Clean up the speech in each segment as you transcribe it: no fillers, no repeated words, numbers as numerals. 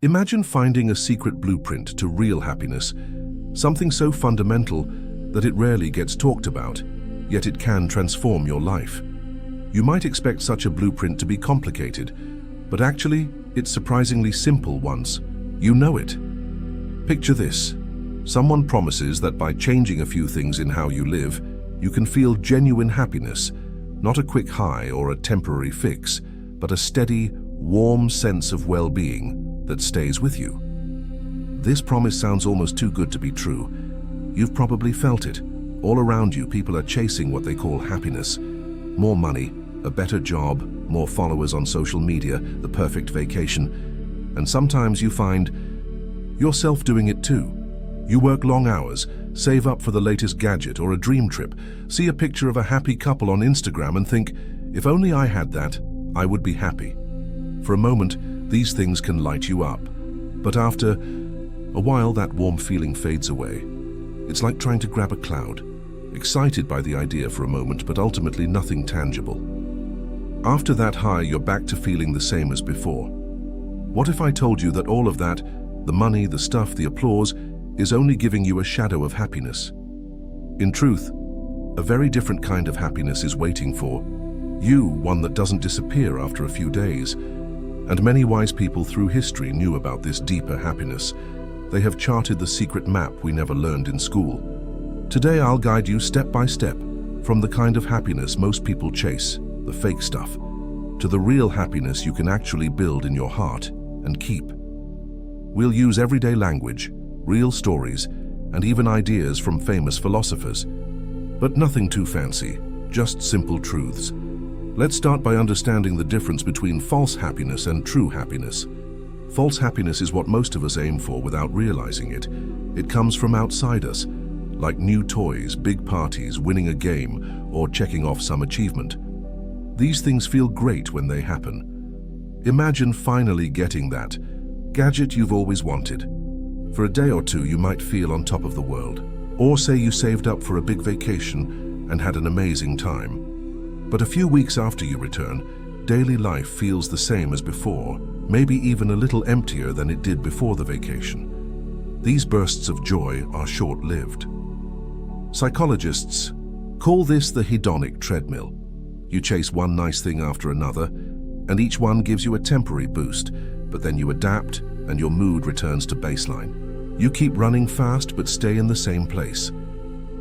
Imagine finding a secret blueprint to real happiness, something so fundamental that it rarely gets talked about, yet it can transform your life. You might expect such a blueprint to be complicated, but actually, it's surprisingly simple once you know it. Picture this. Someone promises that by changing a few things in how you live, you can feel genuine happiness, not a quick high or a temporary fix, but a steady, warm sense of well-being that stays with you. This promise sounds almost too good to be true. You've probably felt it. All around you, people are chasing what they call happiness. More money, a better job, more followers on social media, the perfect vacation. And sometimes you find yourself doing it too. You work long hours, save up for the latest gadget or a dream trip, see a picture of a happy couple on Instagram and think, if only I had that, I would be happy. For a moment, these things can light you up. But after a while, that warm feeling fades away. It's like trying to grab a cloud, excited by the idea for a moment, but ultimately nothing tangible. After that high, you're back to feeling the same as before. What if I told you that all of that, the money, the stuff, the applause, is only giving you a shadow of happiness? In truth, a very different kind of happiness is waiting for you, one that doesn't disappear after a few days. And many wise people through history knew about this deeper happiness. They have charted the secret map we never learned in school. Today I'll guide you step by step from the kind of happiness most people chase, the fake stuff, to the real happiness you can actually build in your heart and keep. We'll use everyday language, real stories, and even ideas from famous philosophers. But nothing too fancy, just simple truths. Let's start by understanding the difference between false happiness and true happiness. False happiness is what most of us aim for without realizing it. It comes from outside us, like new toys, big parties, winning a game, or checking off some achievement. These things feel great when they happen. Imagine finally getting that gadget you've always wanted. For a day or two, you might feel on top of the world. Or say you saved up for a big vacation and had an amazing time. But a few weeks after you return, daily life feels the same as before, maybe even a little emptier than it did before the vacation. These bursts of joy are short-lived. Psychologists call this the hedonic treadmill. You chase one nice thing after another, and each one gives you a temporary boost, but then you adapt and your mood returns to baseline. You keep running fast but stay in the same place.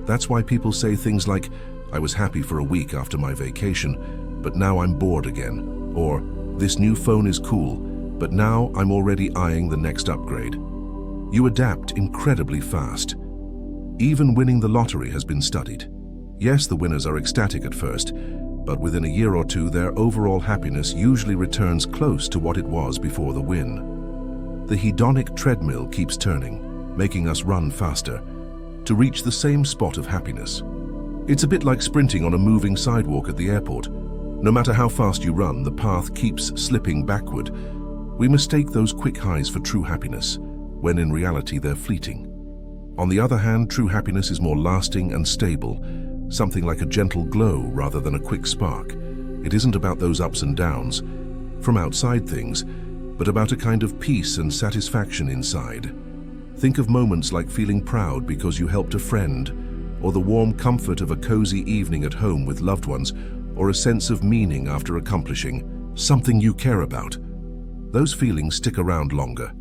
That's why people say things like, I was happy for a week after my vacation, but now I'm bored again. Or, this new phone is cool, but now I'm already eyeing the next upgrade. You adapt incredibly fast. Even winning the lottery has been studied. Yes, the winners are ecstatic at first, but within a year or two, their overall happiness usually returns close to what it was before the win. The hedonic treadmill keeps turning, making us run faster, to reach the same spot of happiness. It's a bit like sprinting on a moving sidewalk at the airport. No matter how fast you run, the path keeps slipping backward. We mistake those quick highs for true happiness, when in reality they're fleeting. On the other hand, true happiness is more lasting and stable, something like a gentle glow rather than a quick spark. It isn't about those ups and downs, from outside things, but about a kind of peace and satisfaction inside. Think of moments like feeling proud because you helped a friend, or the warm comfort of a cozy evening at home with loved ones, or a sense of meaning after accomplishing something you care about. Those feelings stick around longer.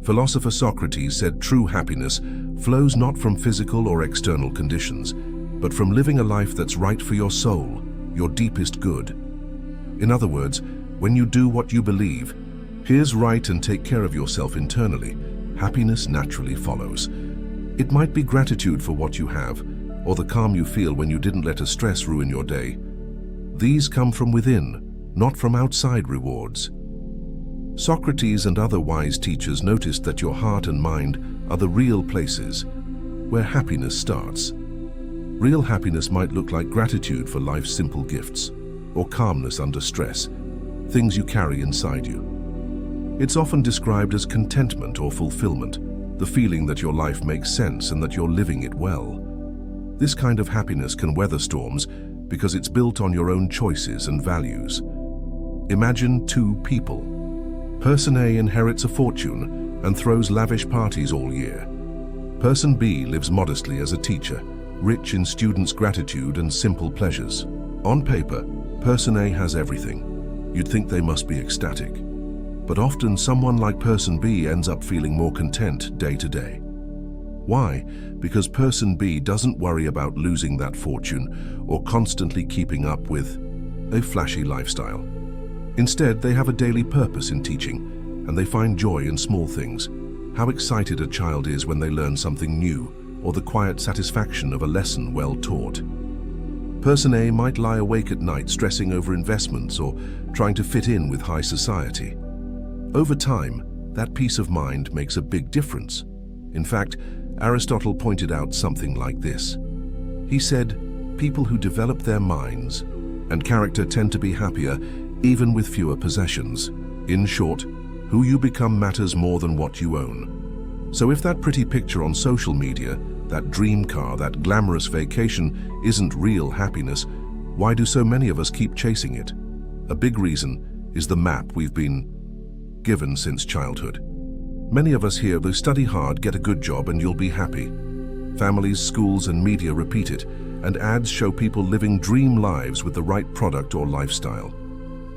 Philosopher Socrates said true happiness flows not from physical or external conditions, but from living a life that's right for your soul, your deepest good. In other words, when you do what you believe, here's right, and take care of yourself internally, happiness naturally follows. It might be gratitude for what you have, or the calm you feel when you didn't let a stress ruin your day. These come from within, not from outside rewards. Socrates and other wise teachers noticed that your heart and mind are the real places where happiness starts. Real happiness might look like gratitude for life's simple gifts, or calmness under stress, things you carry inside you. It's often described as contentment or fulfillment, the feeling that your life makes sense and that you're living it well. This kind of happiness can weather storms because it's built on your own choices and values. Imagine two people. Person A inherits a fortune and throws lavish parties all year. Person B lives modestly as a teacher, rich in students' gratitude and simple pleasures. On paper, Person A has everything. You'd think they must be ecstatic. But often someone like Person B ends up feeling more content day to day. Why? Because Person B doesn't worry about losing that fortune or constantly keeping up with a flashy lifestyle. Instead, they have a daily purpose in teaching, and they find joy in small things. How excited a child is when they learn something new, or the quiet satisfaction of a lesson well taught. Person A might lie awake at night stressing over investments or trying to fit in with high society. Over time, that peace of mind makes a big difference. In fact, Aristotle pointed out something like this. He said, people who develop their minds and character tend to be happier even with fewer possessions. In short, who you become matters more than what you own. So if that pretty picture on social media, that dream car, that glamorous vacation isn't real happiness, why do so many of us keep chasing it? A big reason is the map we've been given since childhood. Many of us hear, though study hard, get a good job and you'll be happy. Families, schools and media repeat it, and ads show people living dream lives with the right product or lifestyle.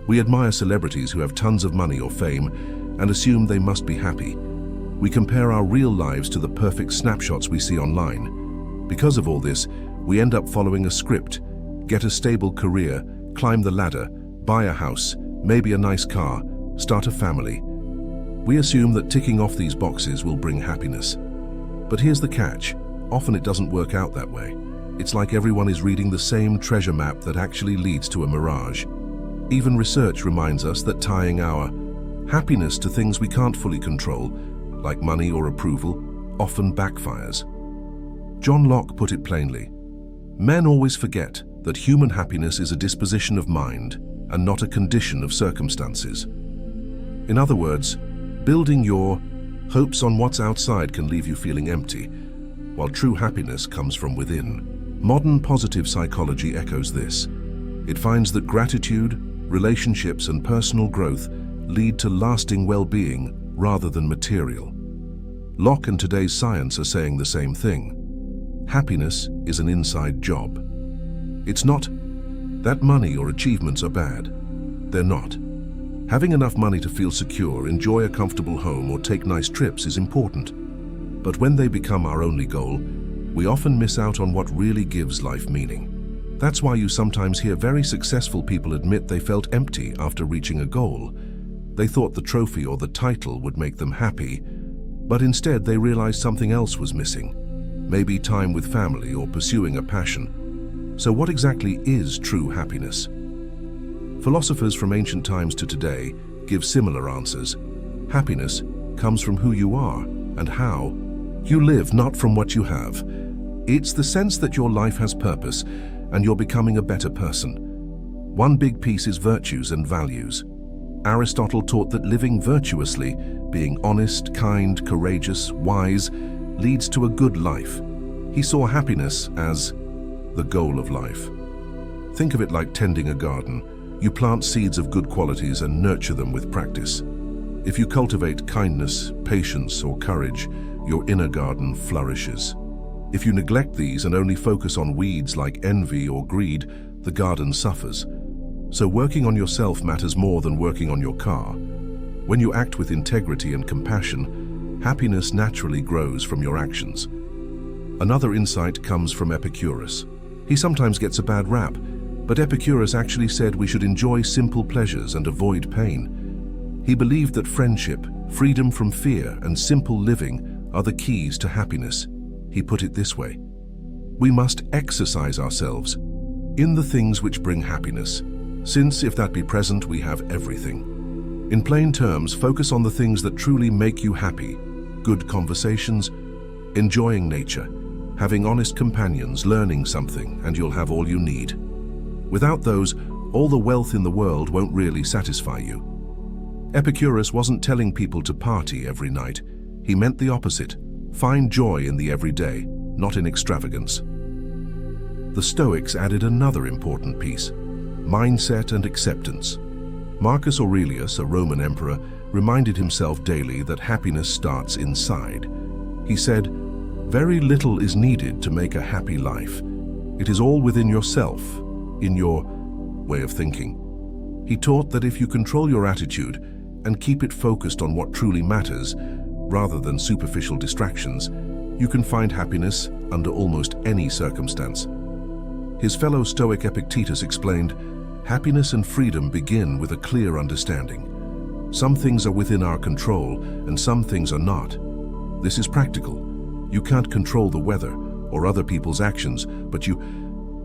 We admire celebrities who have tons of money or fame and assume they must be happy. We compare our real lives to the perfect snapshots we see online. Because of all this, we end up following a script: get a stable career, climb the ladder, buy a house, maybe a nice car, start a family. We assume that ticking off these boxes will bring happiness. But here's the catch. Often it doesn't work out that way. It's like everyone is reading the same treasure map that actually leads to a mirage. Even research reminds us that tying our happiness to things we can't fully control, like money or approval, often backfires. John Locke put it plainly. Men always forget that human happiness is a disposition of mind and not a condition of circumstances. In other words, building your hopes on what's outside can leave you feeling empty, while true happiness comes from within. Modern positive psychology echoes this. It finds that gratitude, relationships, and personal growth lead to lasting well-being rather than material. Locke and today's science are saying the same thing. Happiness is an inside job. It's not that money or achievements are bad. They're not. Having enough money to feel secure, enjoy a comfortable home, or take nice trips is important. But when they become our only goal, we often miss out on what really gives life meaning. That's why you sometimes hear very successful people admit they felt empty after reaching a goal. They thought the trophy or the title would make them happy, but instead they realized something else was missing. Maybe time with family or pursuing a passion. So what exactly is true happiness? Philosophers from ancient times to today give similar answers. Happiness comes from who you are and how you live, not from what you have. It's the sense that your life has purpose and you're becoming a better person. One big piece is virtues and values. Aristotle taught that living virtuously, being honest, kind, courageous, wise, leads to a good life. He saw happiness as the goal of life. Think of it like tending a garden. You plant seeds of good qualities and nurture them with practice. If you cultivate kindness, patience, or courage, your inner garden flourishes. If you neglect these and only focus on weeds like envy or greed, the garden suffers. So working on yourself matters more than working on your car. When you act with integrity and compassion, happiness naturally grows from your actions. Another insight comes from Epicurus. He sometimes gets a bad rap, but Epicurus actually said we should enjoy simple pleasures and avoid pain. He believed that friendship, freedom from fear, and simple living are the keys to happiness. He put it this way: we must exercise ourselves in the things which bring happiness, since if that be present, we have everything. In plain terms, focus on the things that truly make you happy: good conversations, enjoying nature, having honest companions, learning something, and you'll have all you need. Without those, all the wealth in the world won't really satisfy you. Epicurus wasn't telling people to party every night. He meant the opposite. Find joy in the everyday, not in extravagance. The Stoics added another important piece: mindset and acceptance. Marcus Aurelius, a Roman emperor, reminded himself daily that happiness starts inside. He said, "Very little is needed to make a happy life. It is all within yourself, in your way of thinking." He taught that if you control your attitude and keep it focused on what truly matters, rather than superficial distractions, you can find happiness under almost any circumstance. His fellow Stoic Epictetus explained, "Happiness and freedom begin with a clear understanding. Some things are within our control and some things are not. This is practical. You can't control the weather or other people's actions, but you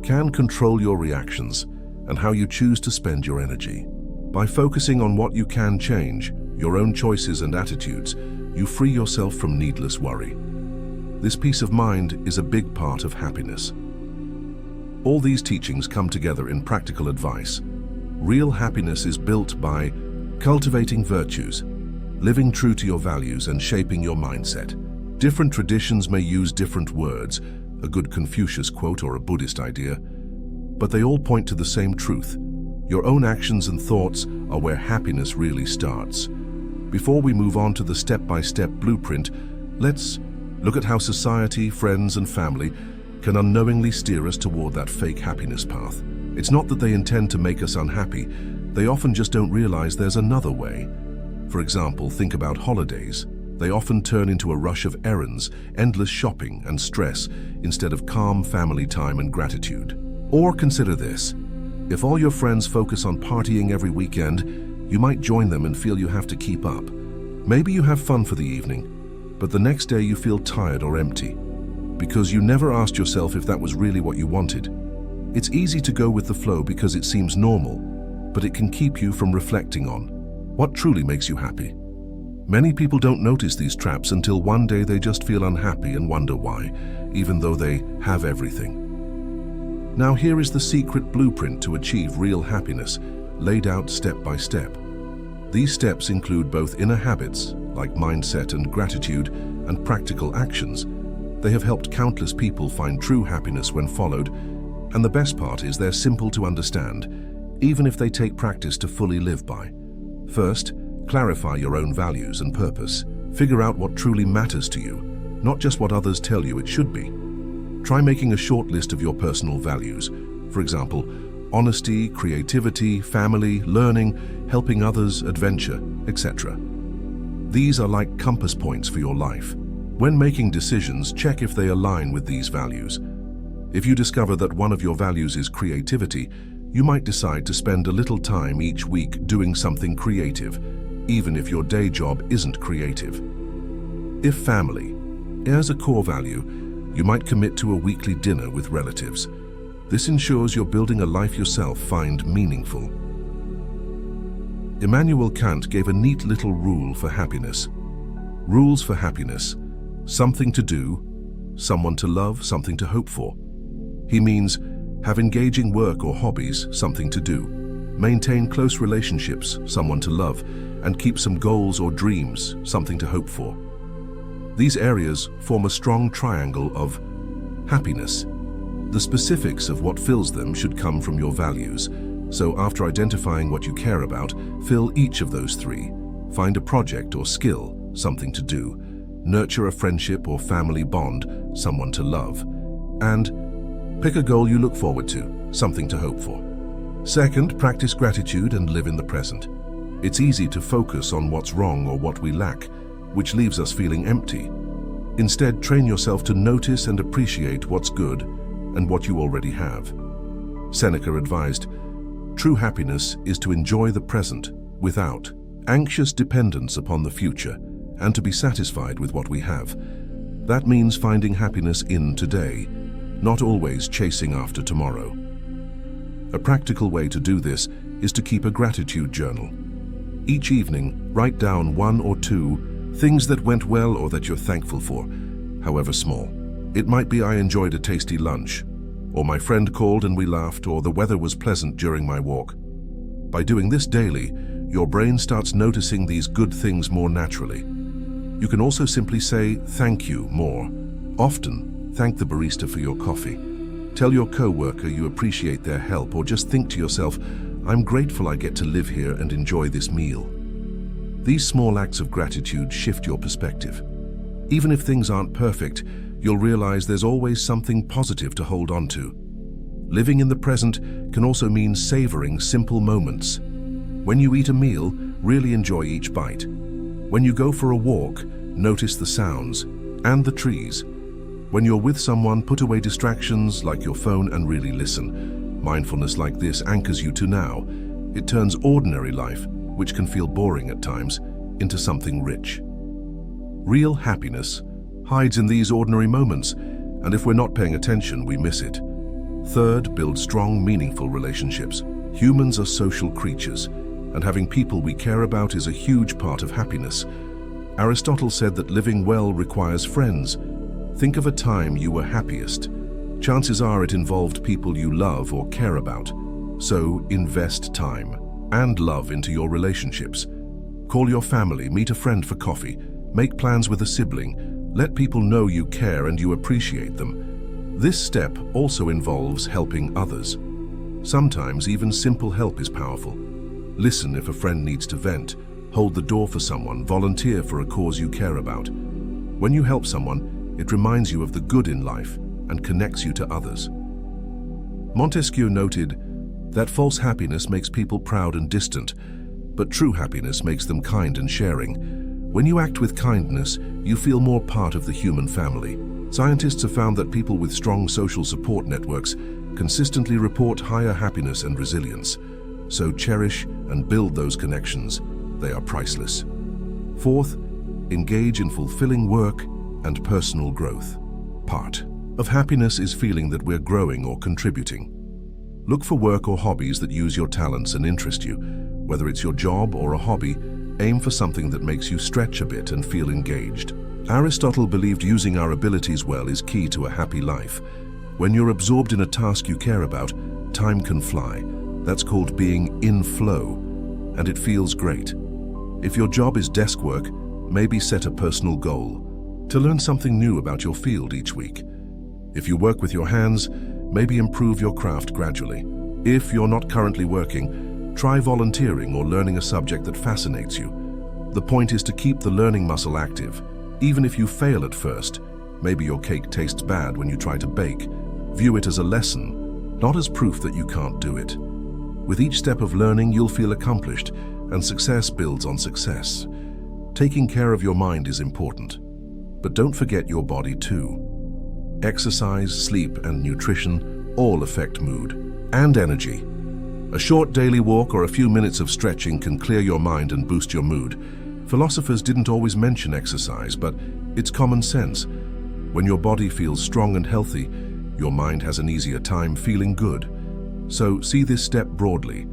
can control your reactions and how you choose to spend your energy. By focusing on what you can change, your own choices and attitudes, you free yourself from needless worry. This peace of mind is a big part of happiness." All these teachings come together in practical advice. Real happiness is built by cultivating virtues, living true to your values, and shaping your mindset. Different traditions may use different words, a good Confucius quote or a Buddhist idea, but they all point to the same truth. Your own actions and thoughts are where happiness really starts. Before we move on to the step-by-step blueprint, let's look at how society, friends, and family can unknowingly steer us toward that fake happiness path. It's not that they intend to make us unhappy, they often just don't realize there's another way. For example, think about holidays. They often turn into a rush of errands, endless shopping, and stress, instead of calm family time and gratitude. Or consider this. If all your friends focus on partying every weekend, you might join them and feel you have to keep up. Maybe you have fun for the evening, but the next day you feel tired or empty, because you never asked yourself if that was really what you wanted. It's easy to go with the flow because it seems normal, but it can keep you from reflecting on what truly makes you happy. Many people don't notice these traps until one day they just feel unhappy and wonder why, even though they have everything. Now here is the secret blueprint to achieve real happiness, laid out step by step. These steps include both inner habits, like mindset and gratitude, and practical actions. They have helped countless people find true happiness when followed, and the best part is they're simple to understand, even if they take practice to fully live by. First, clarify your own values and purpose. Figure out what truly matters to you, not just what others tell you it should be. Try making a short list of your personal values. For example, honesty, creativity, family, learning, helping others, adventure, etc. These are like compass points for your life. When making decisions, check if they align with these values. If you discover that one of your values is creativity, you might decide to spend a little time each week doing something creative, even if your day job isn't creative. If family is a core value, you might commit to a weekly dinner with relatives. This ensures you're building a life yourself find meaningful. Immanuel Kant gave a neat little rule for happiness. Rules for happiness: something to do, someone to love, something to hope for. He means have engaging work or hobbies, something to do. Maintain close relationships, someone to love, and keep some goals or dreams, something to hope for. These areas form a strong triangle of happiness. The specifics of what fills them should come from your values. So after identifying what you care about, fill each of those three. Find a project or skill, something to do. Nurture a friendship or family bond, someone to love. And pick a goal you look forward to, something to hope for. Second, practice gratitude and live in the present. It's easy to focus on what's wrong or what we lack, which leaves us feeling empty. Instead, train yourself to notice and appreciate what's good and what you already have. Seneca advised, "True happiness is to enjoy the present without anxious dependence upon the future and to be satisfied with what we have." That means finding happiness in today, not always chasing after tomorrow. A practical way to do this is to keep a gratitude journal. Each evening, write down one or two things that went well or that you're thankful for, however small. It might be I enjoyed a tasty lunch, or my friend called and we laughed, or the weather was pleasant during my walk. By doing this daily, your brain starts noticing these good things more naturally. You can also simply say thank you more. Often, thank the barista for your coffee. Tell your co-worker you appreciate their help, or just think to yourself, I'm grateful I get to live here and enjoy this meal. These small acts of gratitude shift your perspective. Even if things aren't perfect, you'll realize there's always something positive to hold on to. Living in the present can also mean savoring simple moments. When you eat a meal, really enjoy each bite. When you go for a walk, notice the sounds and the trees. When you're with someone, put away distractions like your phone and really listen. Mindfulness like this anchors you to now. It turns ordinary life, which can feel boring at times, into something rich. Real happiness hides in these ordinary moments, and if we're not paying attention, we miss it. Third, build strong, meaningful relationships. Humans are social creatures, and having people we care about is a huge part of happiness. Aristotle said that living well requires friends. Think of a time you were happiest. Chances are it involved people you love or care about. So invest time and love into your relationships. Call your family, meet a friend for coffee, make plans with a sibling. Let people know you care and you appreciate them. This step also involves helping others. Sometimes even simple help is powerful. Listen if a friend needs to vent, hold the door for someone, volunteer for a cause you care about. When you help someone, it reminds you of the good in life and connects you to others. Montesquieu noted that false happiness makes people proud and distant, but true happiness makes them kind and sharing. When you act with kindness, you feel more part of the human family. Scientists have found that people with strong social support networks consistently report higher happiness and resilience. So cherish and build those connections. They are priceless. Fourth, engage in fulfilling work and personal growth. Part of happiness is feeling that we're growing or contributing. Look for work or hobbies that use your talents and interest you. Whether it's your job or a hobby, aim for something that makes you stretch a bit and feel engaged. Aristotle believed using our abilities well is key to a happy life. When you're absorbed in a task you care about, time can fly. That's called being in flow, and it feels great. If your job is desk work, maybe set a personal goal to learn something new about your field each week. If you work with your hands, maybe improve your craft gradually. If you're not currently working, try volunteering or learning a subject that fascinates you. The point is to keep the learning muscle active. Even if you fail at first, maybe your cake tastes bad when you try to bake, view it as a lesson, not as proof that you can't do it. With each step of learning, you'll feel accomplished, and success builds on success. Taking care of your mind is important, but don't forget your body too. Exercise, sleep, and nutrition all affect mood and energy. A short daily walk or a few minutes of stretching can clear your mind and boost your mood. Philosophers didn't always mention exercise, but it's common sense. When your body feels strong and healthy, your mind has an easier time feeling good. So see this step broadly.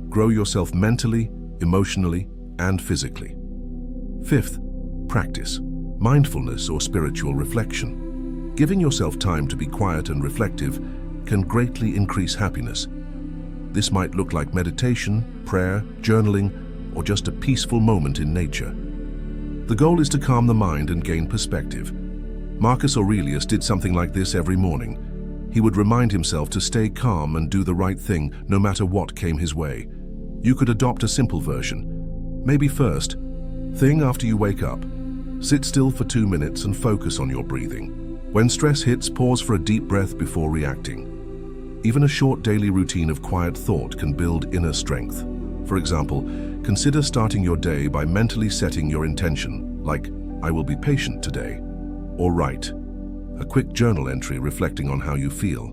Grow yourself mentally, emotionally, and physically. Fifth, practice mindfulness or spiritual reflection. Giving yourself time to be quiet and reflective can greatly increase happiness. This might look like meditation, prayer, journaling, or just a peaceful moment in nature. The goal is to calm the mind and gain perspective. Marcus Aurelius did something like this every morning. He would remind himself to stay calm and do the right thing no matter what came his way. You could adopt a simple version. Maybe first thing after you wake up, sit still for 2 minutes and focus on your breathing. When stress hits, pause for a deep breath before reacting. Even a short daily routine of quiet thought can build inner strength. For example, consider starting your day by mentally setting your intention, like, I will be patient today, or write a quick journal entry reflecting on how you feel.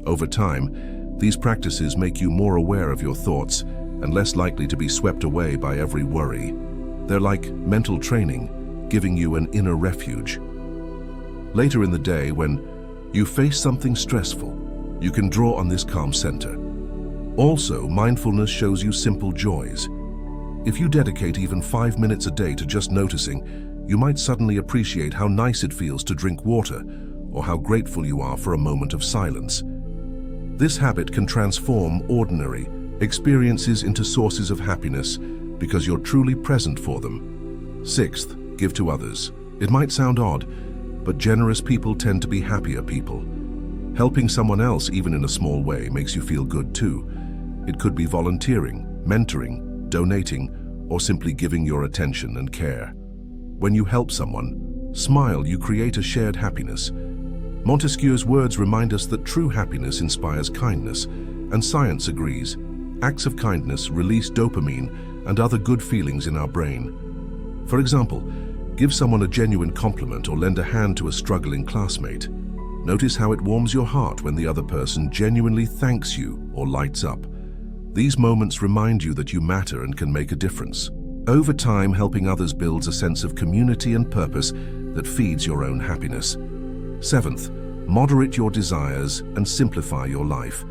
Over time, these practices make you more aware of your thoughts and less likely to be swept away by every worry. They're like mental training, giving you an inner refuge. Later in the day, when you face something stressful, you can draw on this calm center. Also, mindfulness shows you simple joys. If you dedicate even 5 minutes a day to just noticing, you might suddenly appreciate how nice it feels to drink water, or how grateful you are for a moment of silence. This habit can transform ordinary experiences into sources of happiness because you're truly present for them. Sixth, give to others. It might sound odd, but generous people tend to be happier people. Helping someone else, even in a small way, makes you feel good too. It could be volunteering, mentoring, donating, or simply giving your attention and care. When you help someone, smile, you create a shared happiness. Montesquieu's words remind us that true happiness inspires kindness, and science agrees. Acts of kindness release dopamine and other good feelings in our brain. For example, give someone a genuine compliment or lend a hand to a struggling classmate. Notice how it warms your heart when the other person genuinely thanks you or lights up. These moments remind you that you matter and can make a difference. Over time, helping others builds a sense of community and purpose that feeds your own happiness. Seventh, moderate your desires and simplify your life.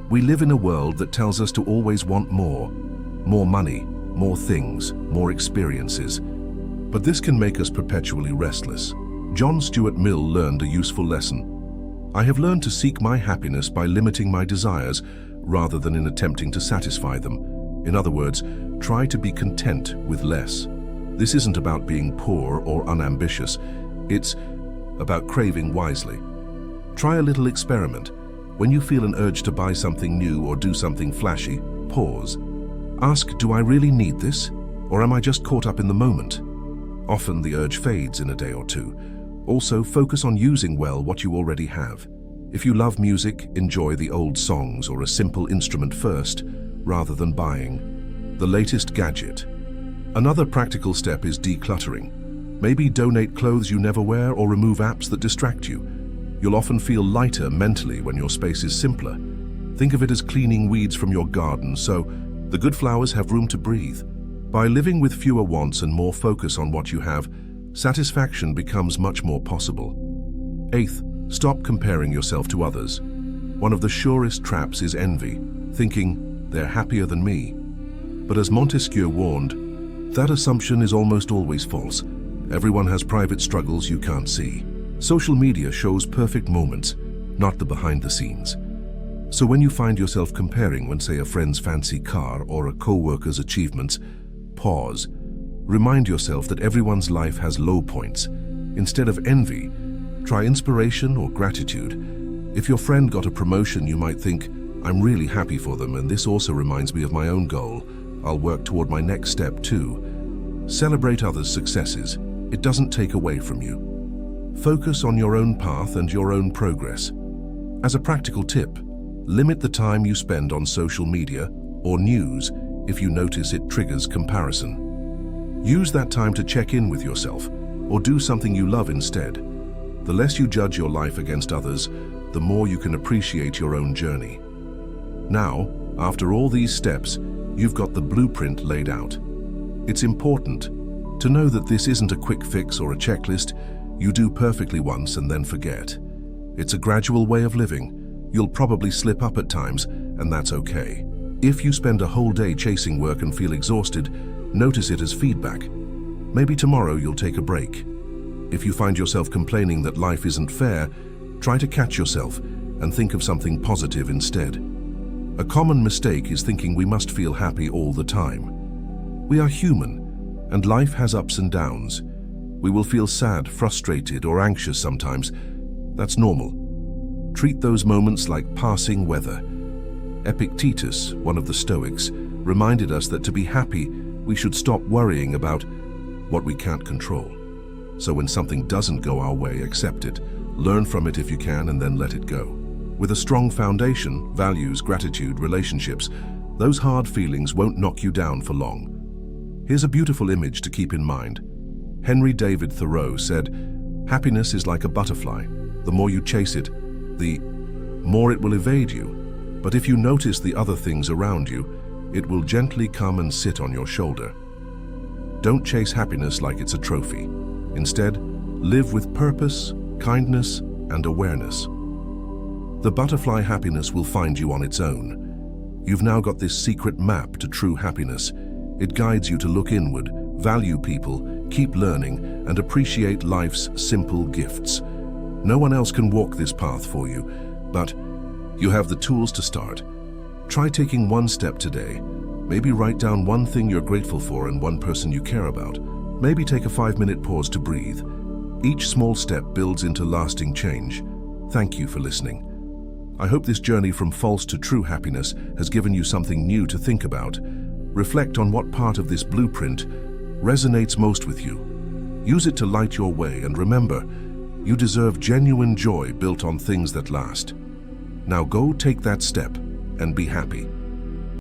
We live in a world that tells us to always want more. More money, more things, more experiences. But this can make us perpetually restless. John Stuart Mill learned a useful lesson. I have learned to seek my happiness by limiting my desires rather than in attempting to satisfy them. In other words, try to be content with less. This isn't about being poor or unambitious. It's about craving wisely. Try a little experiment. When you feel an urge to buy something new or do something flashy, pause. Ask, do I really need this? Or am I just caught up in the moment? Often the urge fades in a day or two. Also, focus on using well what you already have. If you love music, enjoy the old songs or a simple instrument first, rather than buying the latest gadget. Another practical step is decluttering. Maybe donate clothes you never wear or remove apps that distract you. You'll often feel lighter mentally when your space is simpler. Think of it as cleaning weeds from your garden, so the good flowers have room to breathe. By living with fewer wants and more focus on what you have, satisfaction becomes much more possible. Eighth, stop comparing yourself to others. One of the surest traps is envy, thinking they're happier than me. But as Montesquieu warned, that assumption is almost always false. Everyone has private struggles you can't see. Social media shows perfect moments, not the behind the scenes. So when you find yourself comparing when, say, a friend's fancy car or a co-worker's achievements, pause. Remind yourself that everyone's life has low points. Instead of envy, try inspiration or gratitude. If your friend got a promotion, you might think, I'm really happy for them, and this also reminds me of my own goal. I'll work toward my next step too. Celebrate others' successes. It doesn't take away from you. Focus on your own path and your own progress. As a practical tip, limit the time you spend on social media or news if you notice it triggers comparison. Use that time to check in with yourself or do something you love instead. The less you judge your life against others, the more you can appreciate your own journey. Now, after all these steps, you've got the blueprint laid out. It's important to know that this isn't a quick fix or a checklist you do perfectly once and then forget. It's a gradual way of living. You'll probably slip up at times, and that's okay. If you spend a whole day chasing work and feel exhausted, notice it as feedback. Maybe tomorrow you'll take a break. If you find yourself complaining that life isn't fair, try to catch yourself and think of something positive instead. A common mistake is thinking we must feel happy all the time. We are human, and life has ups and downs. We will feel sad, frustrated, or anxious sometimes. That's normal. Treat those moments like passing weather. Epictetus, one of the Stoics, reminded us that to be happy, we should stop worrying about what we can't control. So when something doesn't go our way, accept it, learn from it if you can, and then let it go. With a strong foundation, values, gratitude, relationships, those hard feelings won't knock you down for long. Here's a beautiful image to keep in mind. Henry David Thoreau said, "Happiness is like a butterfly. The more you chase it, the more it will evade you. But if you notice the other things around you, it will gently come and sit on your shoulder." Don't chase happiness like it's a trophy. Instead, live with purpose, kindness, and awareness. The butterfly happiness will find you on its own. You've now got this secret map to true happiness. It guides you to look inward, value people, keep learning, and appreciate life's simple gifts. No one else can walk this path for you, but you have the tools to start. Try taking one step today. Maybe write down one thing you're grateful for and one person you care about. Maybe take a 5-minute pause to breathe. Each small step builds into lasting change. Thank you for listening. I hope this journey from false to true happiness has given you something new to think about. Reflect on what part of this blueprint resonates most with you. Use it to light your way, and remember, you deserve genuine joy built on things that last. Now go take that step and be happy.